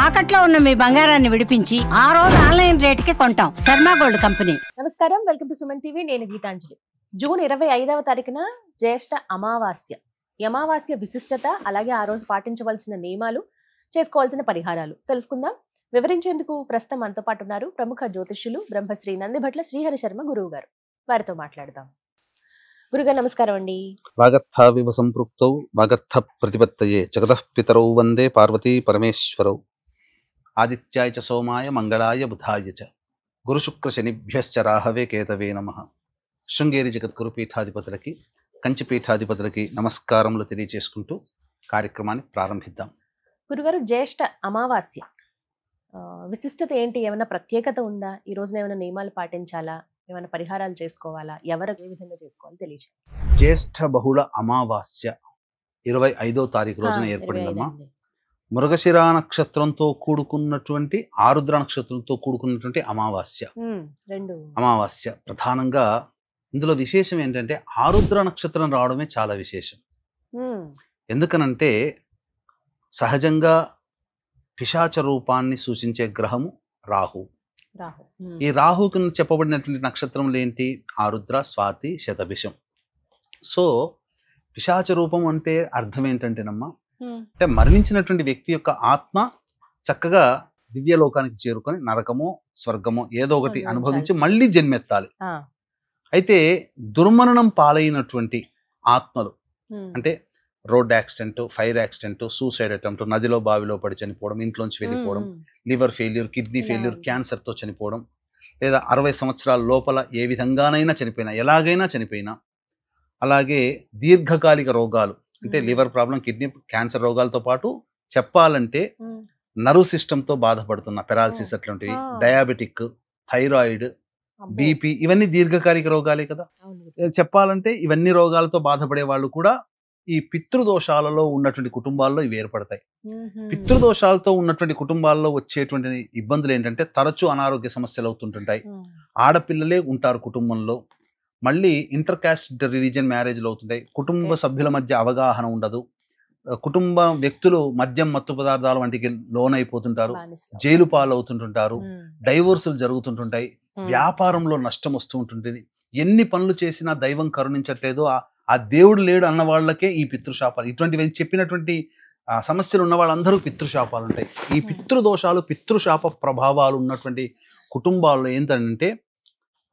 తాకట్లో ఉన్న మీ బంగారాన్ని విడిపించి ఆ రోజు ఆన్లైన్ రేటుకి కొంటాం. Sharma gold company. నమస్కారం, వెల్కమ్ టు సుమన్ టీవీ. నేను గీతాంజలి. జూన్ 25వ తారీఖున జ్యేష్ఠ అమావాస్య. ఈ అమావాస్య విశిష్టత, అలాగే ఆ రోజు పాటించవలసిన నియమాలు, చేసుకోవాల్సిన పరిహారాలు తెలుసుకుందాం. వివరించేందుకు ప్రస్తుతం మనతో పాటు ఉన్నారు ప్రముఖ జ్యోతిష్యులు బ్రహ్మశ్రీ నందిభట్ల శ్రీహరి శర్మ గురువు గారు. వారితో మాట్లాడదాం. గురుగారు నమస్కారం అండి. వాగర్థావివ సంపృక్తౌ వాగర్థ ప్రతిపత్తయే జగతః పితరౌ వందే పార్వతీ పరమేశ్వరౌ. ఆదిత్యాయ చ సోమాయ మంగళాయ బుధాయ చ గురుశుక్ర శనిభ్యశ్చ రాహవే కేతవే నమః. శృంగేరి జగద్గురు పీఠాధిపతులకి, కంచి పీఠాధిపతులకి నమస్కారములు తెలియజేసుకుంటూ కార్యక్రమాన్ని ప్రారంభిద్దాం. గురుగారు, జ్యేష్ఠ అమావాస్య విశిష్టత ఏంటి? ఏమైనా ప్రత్యేకత ఉందా? ఈ రోజున ఏమైనా నియమాలు పాటించాలా? ఏమైనా పరిహారాలు చేసుకోవాలా? ఎవరు ఏ విధంగా చేసుకోవాలి తెలియజేయండి. జ్యేష్ఠ బహుళ అమావాస్య 25వ తారీఖు రోజున ఏర్పడిందమ్మా. మృగశిర నక్షత్రంతో కూడుకున్నటువంటి, ఆరుద్ర నక్షత్రంతో కూడుకున్నటువంటి అమావాస్య. అమావాస్య ప్రధానంగా ఇందులో విశేషం ఏంటంటే ఆరుద్ర నక్షత్రం రావడమే చాలా విశేషం. ఎందుకనంటే సహజంగా పిశాచ రూపాన్ని సూచించే గ్రహము రాహు. ఈ రాహు కింద చెప్పబడినటువంటి నక్షత్రములు ఏంటి? ఆరుద్ర, స్వాతి, శతభిషం. సో పిశాచ రూపం అంటే అర్థం ఏంటంటేనమ్మా, అంటే మరణించినటువంటి వ్యక్తి యొక్క ఆత్మ చక్కగా దివ్యలోకానికి చేరుకొని నరకమో స్వర్గమో ఏదో ఒకటి అనుభవించి మళ్ళీ జన్మెత్తాలి. అయితే దుర్మరణం పాలైనటువంటి ఆత్మలు, అంటే road accident, fire accident, suicide attempt, నదిలో బావిలో పడి చనిపోవడం, ఇంట్లోంచి వెళ్ళిపోవడం, లివర్ ఫెయిల్యూర్, కిడ్నీ ఫెయిల్యూర్, క్యాన్సర్తో చనిపోవడం, లేదా 60 సంవత్సరాల లోపల ఏ విధంగానైనా చనిపోయినా, ఎలాగైనా చనిపోయినా, అలాగే దీర్ఘకాలిక రోగాలు అంటే లివర్ ప్రాబ్లం, కిడ్నీ క్యాన్సర్ రోగాలతో పాటు చెప్పాలంటే నర్వ్ సిస్టమ్తో బాధపడుతున్న పెరాలసిస్ అట్లాంటివి, డయాబెటిక్, థైరాయిడ్, బీపీ, ఇవన్నీ దీర్ఘకాలిక రోగాలే కదా. చెప్పాలంటే ఇవన్నీ రోగాలతో బాధపడే వాళ్ళు కూడా ఈ పితృదోషాలలో ఉన్నటువంటి కుటుంబాల్లో ఇవి ఏర్పడతాయి. పితృదోషాలతో ఉన్నటువంటి కుటుంబాల్లో వచ్చేటువంటి ఇబ్బందులు ఏంటంటే తరచూ అనారోగ్య సమస్యలు అవుతుంటుంటాయి. ఆడపిల్లలే ఉంటారు కుటుంబంలో, మళ్ళీ ఇంటర్ కాస్ట్ రిలీజియన్ మ్యారేజ్లు అవుతుంటాయి, కుటుంబ సభ్యుల మధ్య అవగాహన ఉండదు, కుటుంబ వ్యక్తులు మద్యం, మత్తు పదార్థాల వంటికి లోనైపోతుంటారు, జైలు పాలు అవుతుంటుంటారు, డైవోర్సులు జరుగుతుంటుంటాయి, వ్యాపారంలో నష్టం వస్తూ ఉంటుంది. ఎన్ని పనులు చేసినా దైవం కరుణించట్లేదు, ఆ దేవుడు లేడు అన్న వాళ్ళకే ఈ పితృశాపాలు, ఇటువంటివి చెప్పినటువంటి సమస్యలు ఉన్న వాళ్ళందరూ పితృశాపాలు ఉంటాయి. ఈ పితృదోషాలు, పితృశాప ప్రభావాలు ఉన్నటువంటి కుటుంబాల్లో ఏంటంటే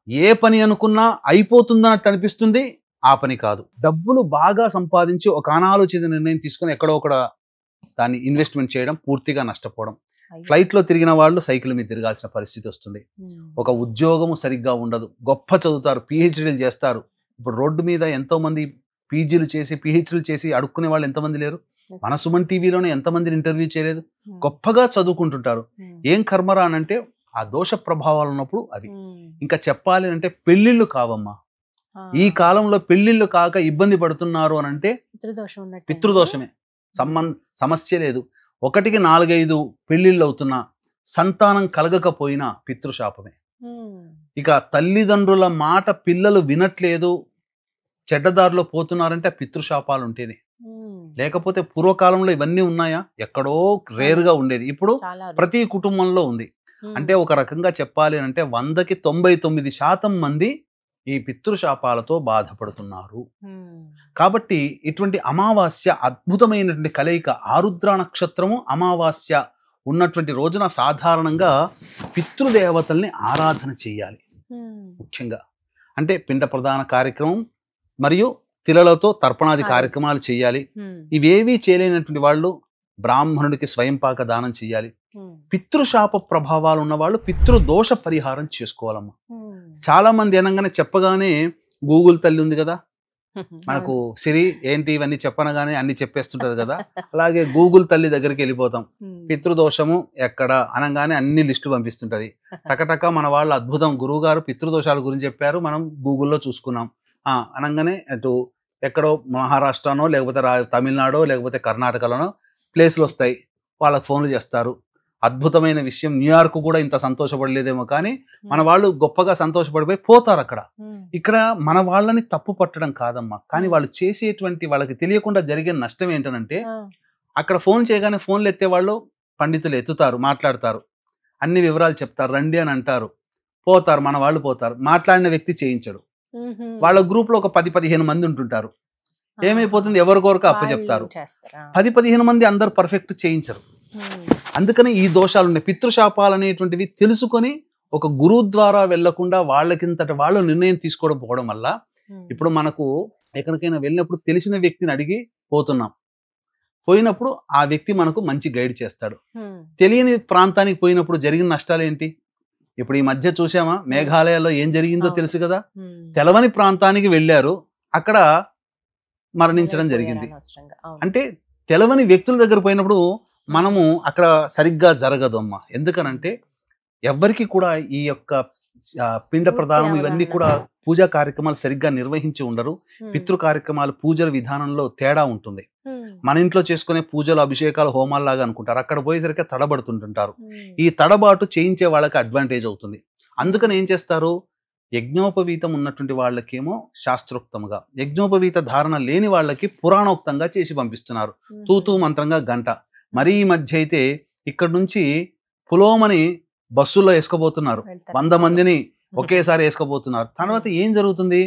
ఏ పని అనుకున్నా అయిపోతుందన్నట్టు అనిపిస్తుంది, ఆ పని కాదు. డబ్బులు బాగా సంపాదించి ఒక అనాలోచిత నిర్ణయం తీసుకొని ఎక్కడో ఒకడ దాన్ని ఇన్వెస్ట్మెంట్ చేయడం, పూర్తిగా నష్టపోవడం. ఫ్లైట్లో తిరిగిన వాళ్ళు సైకిల్ మీద తిరగాల్సిన పరిస్థితి వస్తుంది. ఒక ఉద్యోగము సరిగ్గా ఉండదు, గొప్ప చదువుతారు, పిహెచ్డీలు చేస్తారు. ఇప్పుడు రోడ్డు మీద ఎంతో మంది పీజీలు చేసి, పిహెచ్డీలు చేసి అడుక్కునే వాళ్ళు ఎంతమంది లేరు? మన సుమన్ టీవీలోనే ఎంతమందిని ఇంటర్వ్యూ చేయలేదు? గొప్పగా చదువుకుంటుంటారు. ఏం కర్మరా అనంటే ఆ దోష ప్రభావాలు ఉన్నప్పుడు అవి. ఇంకా చెప్పాలి అంటే పెళ్లిళ్ళు కావమ్మా. ఈ కాలంలో పెళ్లిళ్ళు కాక ఇబ్బంది పడుతున్నారు అని అంటే పితృదోషమే, సమస్య లేదు. 1కి 4-5 పెళ్లిళ్ళు అవుతున్నా సంతానం కలగకపోయినా పితృశాపమే. ఇక తల్లిదండ్రుల మాట పిల్లలు వినట్లేదు, చెడ్డదారిలో పోతున్నారంటే పితృశాపాలు ఉంటేనే. లేకపోతే పూర్వకాలంలో ఇవన్నీ ఉన్నాయా? ఎక్కడో రేరుగా ఉండేది. ఇప్పుడు ప్రతి కుటుంబంలో ఉంది. అంటే ఒక రకంగా చెప్పాలి అంటే 100కి 99% మంది ఈ పితృశాపాలతో బాధపడుతున్నారు. కాబట్టి ఇటువంటి అమావాస్య అద్భుతమైనటువంటి కలయిక. ఆరుద్ర నక్షత్రము అమావాస్య ఉన్నటువంటి రోజున సాధారణంగా పితృదేవతల్ని ఆరాధన చేయాలి. ముఖ్యంగా అంటే పిండ ప్రదాన కార్యక్రమం మరియు తిలలతో తర్పణాది కార్యక్రమాలు చేయాలి. ఇవేవీ చేయలేనటువంటి వాళ్ళు బ్రాహ్మణుడికి స్వయంపాక దానం చేయాలి. పితృశాప ప్రభావాలు ఉన్న వాళ్ళు పితృదోష పరిహారం చేసుకోవాలమ్మా. చాలా మంది అనగానే చెప్పగానే గూగుల్ తల్లి ఉంది కదా మనకు, సిరి ఏంటి ఇవన్నీ చెప్పనగానే అన్ని చెప్పేస్తుంటది కదా, అలాగే గూగుల్ తల్లి దగ్గరికి వెళ్ళిపోతాం. పితృదోషము ఎక్కడ అనగానే అన్ని లిస్టు పంపిస్తుంటది. టకటక మన వాళ్ళు అద్భుతం, గురువు గారు పితృదోషాల గురించి చెప్పారు, మనం గూగుల్లో చూసుకున్నాం అనగానే అటు ఎక్కడో మహారాష్ట్రనో లేకపోతే తమిళనాడో లేకపోతే కర్ణాటకలోనో ప్లేస్లు వస్తాయి. వాళ్ళకి ఫోన్లు చేస్తారు. అద్భుతమైన విషయం, న్యూయార్క్ కూడా ఇంత సంతోషపడలేదేమో కానీ మన వాళ్ళు గొప్పగా సంతోషపడిపోయి పోతారు అక్కడ. ఇక్కడ మన వాళ్ళని తప్పు పట్టడం కాదమ్మా, కానీ వాళ్ళు చేసేటువంటి వాళ్ళకి తెలియకుండా జరిగే నష్టం ఏంటనంటే అక్కడ ఫోన్ చేయగానే ఫోన్లు ఎత్తే వాళ్ళు పండితులు ఎత్తుతారు, మాట్లాడతారు, అన్ని వివరాలు చెప్తారు, రండి అని అంటారు, పోతారు, మన వాళ్ళు పోతారు, మాట్లాడిన వ్యక్తి చేయించడు. వాళ్ళ గ్రూప్ లో ఒక 10-15 మంది ఉంటుంటారు. ఏమైపోతుంది, ఎవరికొరకు అప్పచెప్తారు. 10-15 మంది అందరు పర్ఫెక్ట్ చేయించరు. అందుకని ఈ దోషాలు ఉన్నాయి. పితృశాపాలు అనేటువంటివి తెలుసుకొని ఒక గురువు ద్వారా వెళ్లకుండా వాళ్ళకింతట వాళ్ళు నిర్ణయం తీసుకోవడం పోవడం వల్ల ఇప్పుడు మనకు ఎక్కడికైనా వెళ్ళినప్పుడు తెలిసిన వ్యక్తిని అడిగి పోతున్నాం. పోయినప్పుడు ఆ వ్యక్తి మనకు మంచి గైడ్ చేస్తాడు. తెలియని ప్రాంతానికి పోయినప్పుడు జరిగిన నష్టాలు ఏంటి? ఇప్పుడు ఈ మధ్య చూసామా, మేఘాలయాలో ఏం జరిగిందో తెలుసు కదా. తెలవని ప్రాంతానికి వెళ్ళారు, అక్కడ మరణించడం జరిగింది. అంటే తెలవని వ్యక్తుల దగ్గర పోయినప్పుడు మనము అక్కడ సరిగ్గా జరగదు అమ్మా. ఎందుకనంటే ఎవ్వరికి కూడా ఈ యొక్క పిండ ప్రదానం ఇవన్నీ కూడా పూజా కార్యక్రమాలు సరిగ్గా నిర్వహించి ఉండరు. పితృ కార్యక్రమాలు పూజల విధానంలో తేడా ఉంటుంది. మన ఇంట్లో చేసుకునే పూజలు, అభిషేకాలు, హోమాలు లాగా అనుకుంటారు, అక్కడ పోయేసరికి తడబడుతుంటుంటారు. ఈ తడబాటు చేయించే వాళ్ళకి అడ్వాంటేజ్ అవుతుంది. అందుకని ఏం చేస్తారు, యజ్ఞోపవీతం ఉన్నటువంటి వాళ్ళకేమో శాస్త్రోక్తముగా, యజ్ఞోపవీత ధారణ లేని వాళ్ళకి పురాణోక్తంగా చేసి పంపిస్తున్నారు. తూతూ మంత్రంగా గంట. మరీ ఈ మధ్య అయితే ఇక్కడ నుంచి పులోమని బస్సుల్లో వేసుకోబోతున్నారు, 100 మందిని ఒకేసారి వేసుకోబోతున్నారు. తర్వాత ఏం జరుగుతుంది,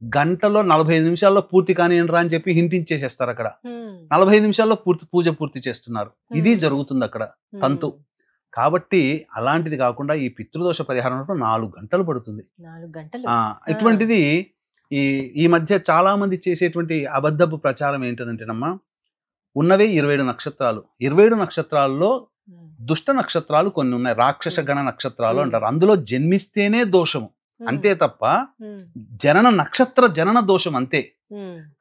గంటలో 45 నిమిషాల్లో పూర్తి కానిరా అని చెప్పి హింటించేసేస్తారు. అక్కడ 45 నిమిషాల్లో పూజ పూర్తి చేస్తున్నారు. ఇది జరుగుతుంది అక్కడ తంతు. కాబట్టి అలాంటిది కాకుండా ఈ పితృదోష పరిహారం 4 గంటలు పడుతుంది. ఇటువంటిది ఈ మధ్య చాలా మంది చేసేటువంటి అబద్ధపు ప్రచారం ఏంటంటేనమ్మా, ఉన్నవే 27 నక్షత్రాలు. 27 నక్షత్రాల్లో దుష్ట నక్షత్రాలు కొన్ని ఉన్నాయి, రాక్షస గణ నక్షత్రాలు అంటారు. అందులో జన్మిస్తేనే దోషము అంతే తప్ప జనన నక్షత్ర జనన దోషం అంతే.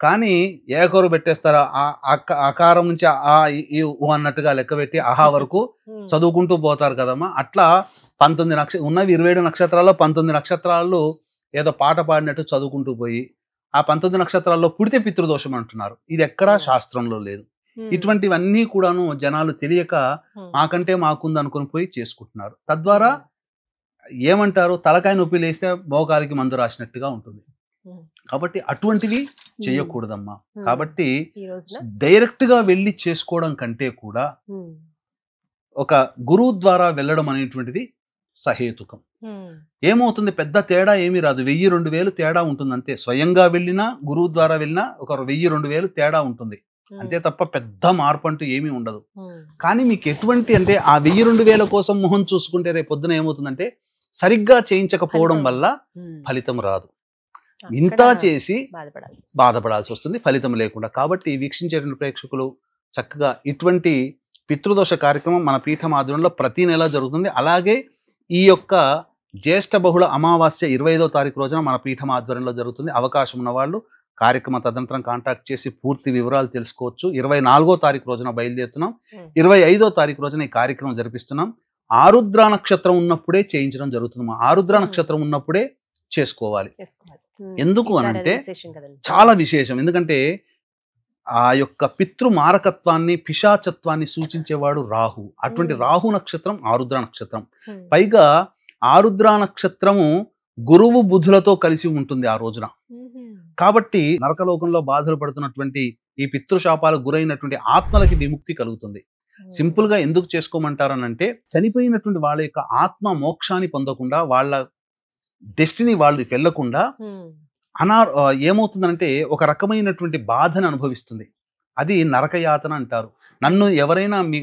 కానీ ఏకరు పెట్టేస్తారా, ఆకారం నుంచి ఆ అన్నట్టుగా లెక్క పెట్టి ఆహా వరకు చదువుకుంటూ పోతారు కదమ్మా. అట్లా 19 ఉన్నవి 27 నక్షత్రాల్లో 19 నక్షత్రాలు ఏదో పాట పాడినట్టు చదువుకుంటూ పోయి ఆ 19 నక్షత్రాల్లో పుడితే పితృదోషం అంటున్నారు. ఇది ఎక్కడా శాస్త్రంలో లేదు. ఇటువంటివన్నీ కూడాను జనాలు తెలియక మాకంటే మాకుంది అనుకుని పోయి చేసుకుంటున్నారు. తద్వారా ఏమంటారు, తలకాయ నొప్పి లేస్తే మోకాలికి మందు రాసినట్టుగా ఉంటుంది. కాబట్టి అటువంటివి చేయకూడదమ్మా. కాబట్టి డైరెక్ట్ గా వెళ్ళి చేసుకోవడం కంటే కూడా ఒక గురువు ద్వారా వెళ్ళడం అనేటువంటిది సహేతుకం. ఏమవుతుంది, పెద్ద తేడా ఏమీ రాదు, 1000-2000 తేడా ఉంటుంది అంతే. స్వయంగా వెళ్ళినా గురువు ద్వారా వెళ్ళినా ఒక 1000-2000 తేడా ఉంటుంది అంతే తప్ప పెద్ద మార్పు అంటూ ఏమీ ఉండదు. కానీ మీకు ఎటువంటి అంటే ఆ 1000-2000 కోసం మొహం చూసుకుంటే రేపు పొద్దున ఏమవుతుందంటే సరిగ్గా చేయించకపోవడం వల్ల ఫలితం రాదు. ఇంత చేసి బాధపడాల్సి వస్తుంది ఫలితం లేకుండా. కాబట్టి వీక్షించేటువంటి ప్రేక్షకులు చక్కగా ఇటువంటి పితృదోష కార్యక్రమం మన పీఠం ఆధ్వర్యంలో ప్రతి నెల జరుగుతుంది. అలాగే ఈ యొక్క జ్యేష్ఠ బహుళ అమావాస్య 25వ తారీఖు రోజున మన పీఠం ఆధ్వర్యంలో జరుగుతుంది. అవకాశం ఉన్న వాళ్ళు కార్యక్రమ తదనంతరం కాంటాక్ట్ చేసి పూర్తి వివరాలు తెలుసుకోవచ్చు. 24వ తారీఖు రోజున బయలుదేరుతున్నాం. 25వ తారీఖు రోజున ఈ కార్యక్రమం జరిపిస్తున్నాం. ఆరుద్ర నక్షత్రం ఉన్నప్పుడే చేయించడం జరుగుతుంది. ఆరుద్ర నక్షత్రం ఉన్నప్పుడే చేసుకోవాలి. ఎందుకు అనంటే చాలా విశేషం. ఎందుకంటే ఆ యొక్క పితృ మారకత్వాన్ని, పిశాచత్వాన్ని సూచించేవాడు రాహు. అటువంటి రాహు నక్షత్రం ఆరుద్ర నక్షత్రం. పైగా ఆరుద్ర నక్షత్రము గురువు బుధులతో కలిసి ఉంటుంది ఆ రోజున. కాబట్టి నరకలోకంలో బాధలు పడుతున్నటువంటి ఈ పితృశాపాలకు గురైనటువంటి ఆత్మలకి విముక్తి కలుగుతుంది. సింపుల్ గా ఎందుకు చేసుకోమంటారనంటే చనిపోయినటువంటి వాళ్ళ యొక్క ఆత్మ మోక్షాన్ని పొందకుండా, వాళ్ళ డెస్టినీ వాళ్ళు వెళ్ళకుండా ఏమవుతుందంటే ఒక రకమైనటువంటి బాధను అనుభవిస్తుంది. అది నరకయాతన అంటారు. నన్ను ఎవరైనా మీ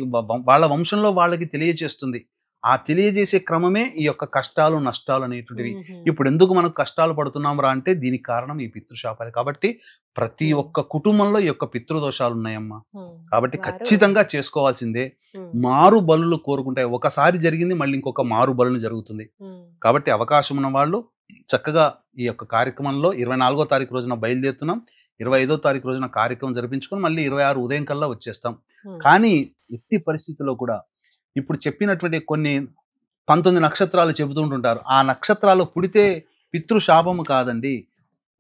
వాళ్ళ వంశంలో వాళ్ళకి తెలియజేస్తుంది. ఆ తెలియజేసే క్రమమే ఈ యొక్క కష్టాలు నష్టాలు అనేటువంటివి. ఇప్పుడు ఎందుకు మనకు కష్టాలు పడుతున్నాం రా అంటే దీనికి కారణం ఈ పితృశాపాలు. కాబట్టి ప్రతి ఒక్క కుటుంబంలో ఈ యొక్క పితృదోషాలు ఉన్నాయమ్మా. కాబట్టి ఖచ్చితంగా చేసుకోవాల్సిందే. మారు బలులు కోరుకుంటాయి. ఒకసారి జరిగింది మళ్ళీ ఇంకొక మారు బలులు జరుగుతుంది. కాబట్టి అవకాశం ఉన్న వాళ్ళు చక్కగా ఈ యొక్క కార్యక్రమంలో 24వ తారీఖు రోజున బయలుదేరుతున్నాం. 25వ తారీఖు రోజున కార్యక్రమం జరిపించుకొని మళ్ళీ 26 ఉదయం కల్లా వచ్చేస్తాం. కానీ ఎట్టి పరిస్థితుల్లో కూడా ఇప్పుడు చెప్పినటువంటి కొన్ని 19 నక్షత్రాలు చెబుతుంటుంటారు. ఆ నక్షత్రాలు పుడితే పితృశాపము కాదండి.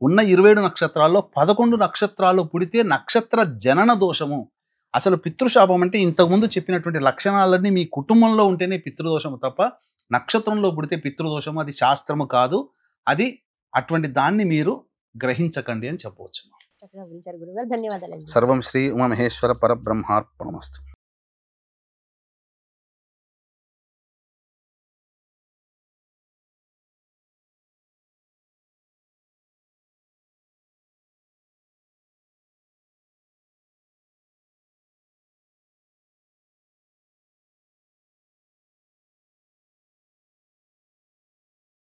ఉన్న 27 నక్షత్రాల్లో 11 నక్షత్రాలు పుడితే నక్షత్ర జనన దోషము. అసలు పితృశాపం అంటే ఇంతకుముందు చెప్పినటువంటి లక్షణాలన్నీ మీ కుటుంబంలో ఉంటేనే పితృదోషము తప్ప నక్షత్రంలో పుడితే పితృదోషము అది శాస్త్రము కాదు. అది అటువంటి దాన్ని మీరు గ్రహించకండి అని చెప్పవచ్చు. ధన్యవాదాలు. సర్వం శ్రీ ఉమామహేశ్వర పరబ్రహ్మార్పణమస్తు.